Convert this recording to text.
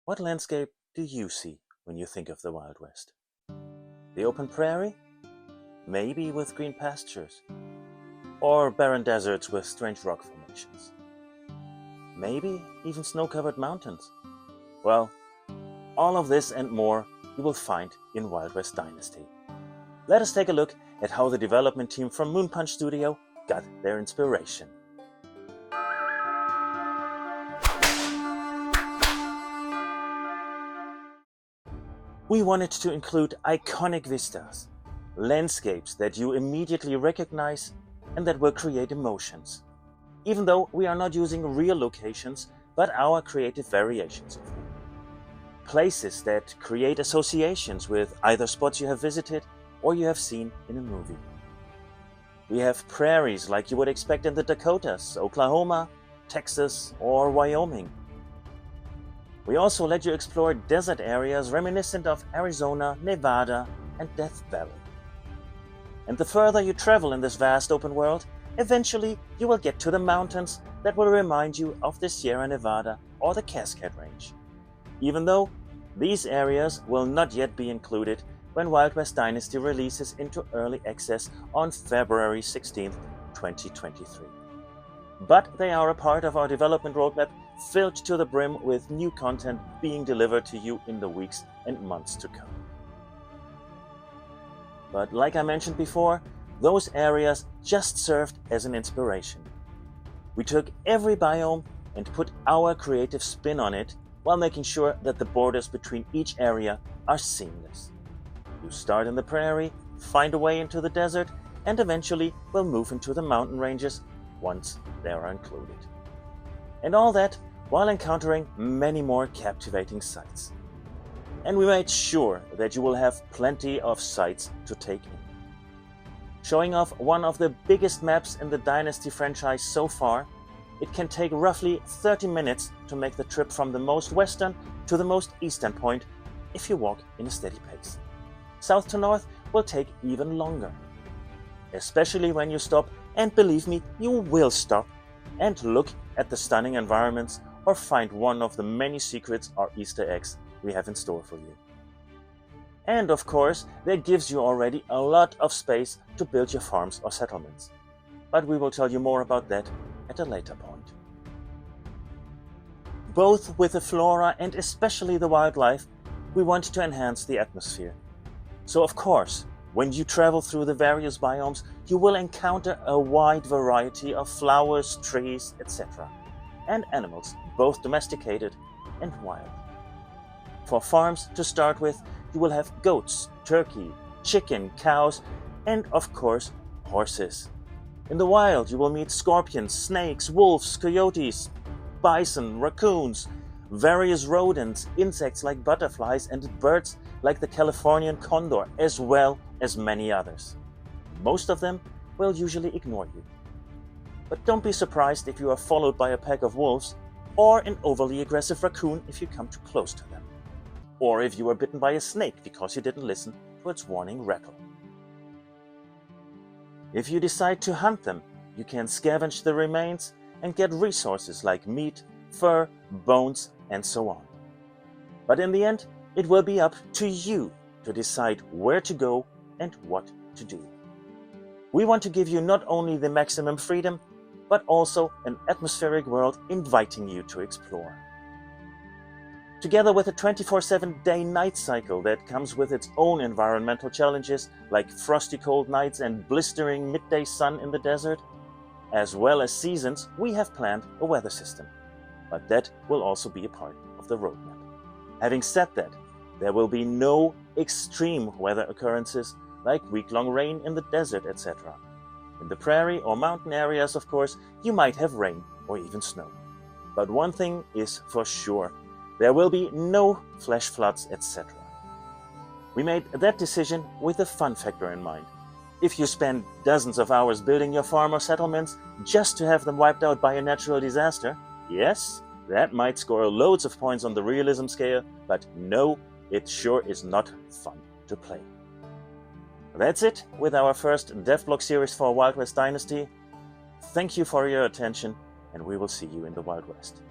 What landscape do you see when you think of the Wild West? The open prairie? Maybe with green pastures? Or barren deserts with strange rock formations? Maybe even snow-covered mountains? Well, all of this and more you will find in Wild West Dynasty. Let us take a look at how the development team from Moon Punch Studio got their inspiration. We wanted to include iconic vistas, landscapes that you immediately recognize and that will create emotions, even though we are not using real locations but our creative variations of them. Places that create associations with either spots you have visited or you have seen in a movie. We have prairies like you would expect in the Dakotas, Oklahoma, Texas, or Wyoming. We also let you explore desert areas reminiscent of Arizona, Nevada, and Death Valley. And the further you travel in this vast open world, eventually you will get to the mountains that will remind you of the Sierra Nevada or the Cascade Range. Even though these areas will not yet be included when Wild West Dynasty releases into early access on February 16, 2023. But they are a part of our development roadmap, filled to the brim with new content being delivered to you in the weeks and months to come. But like I mentioned before, those areas just served as an inspiration. We took every biome and put our creative spin on it while making sure that the borders between each area are seamless. You start in the prairie, find a way into the desert, and eventually will move into the mountain ranges once they are included. And all that while encountering many more captivating sights. And we made sure that you will have plenty of sights to take in. Showing off one of the biggest maps in the Dynasty franchise so far, it can take roughly 30 minutes to make the trip from the most western to the most eastern point if you walk in a steady pace. South to north will take even longer. Especially when you stop, and believe me, you will stop, and look at the stunning environments or find one of the many secrets or Easter eggs we have in store for you. And of course, that gives you already a lot of space to build your farms or settlements. But we will tell you more about that at a later point. Both with the flora and especially the wildlife, we want to enhance the atmosphere. So of course, when you travel through the various biomes, you will encounter a wide variety of flowers, trees, etc. and animals, both domesticated and wild. For farms to start with, you will have goats, turkey, chicken, cows, and of course, horses. In the wild, you will meet scorpions, snakes, wolves, coyotes, bison, raccoons, various rodents, insects like butterflies, and birds like the Californian condor, as well as many others. Most of them will usually ignore you. But don't be surprised if you are followed by a pack of wolves or an overly aggressive raccoon if you come too close to them. Or if you were bitten by a snake because you didn't listen to its warning rattle. If you decide to hunt them, you can scavenge the remains and get resources like meat, fur, bones, and so on. But in the end, it will be up to you to decide where to go and what to do. We want to give you not only the maximum freedom, but also an atmospheric world inviting you to explore. Together with a 24/7 day-night cycle that comes with its own environmental challenges like frosty cold nights and blistering midday sun in the desert, as well as seasons, we have planned a weather system. But that will also be a part of the roadmap. Having said that, there will be no extreme weather occurrences like week-long rain in the desert, etc. In the prairie or mountain areas, of course, you might have rain or even snow. But one thing is for sure, there will be no flash floods, etc. We made that decision with a fun factor in mind. If you spend dozens of hours building your farm or settlements just to have them wiped out by a natural disaster, yes, that might score loads of points on the realism scale, but no, it sure is not fun to play. That's it with our first devblog series for Wild West Dynasty. Thank you for your attention, and we will see you in the Wild West.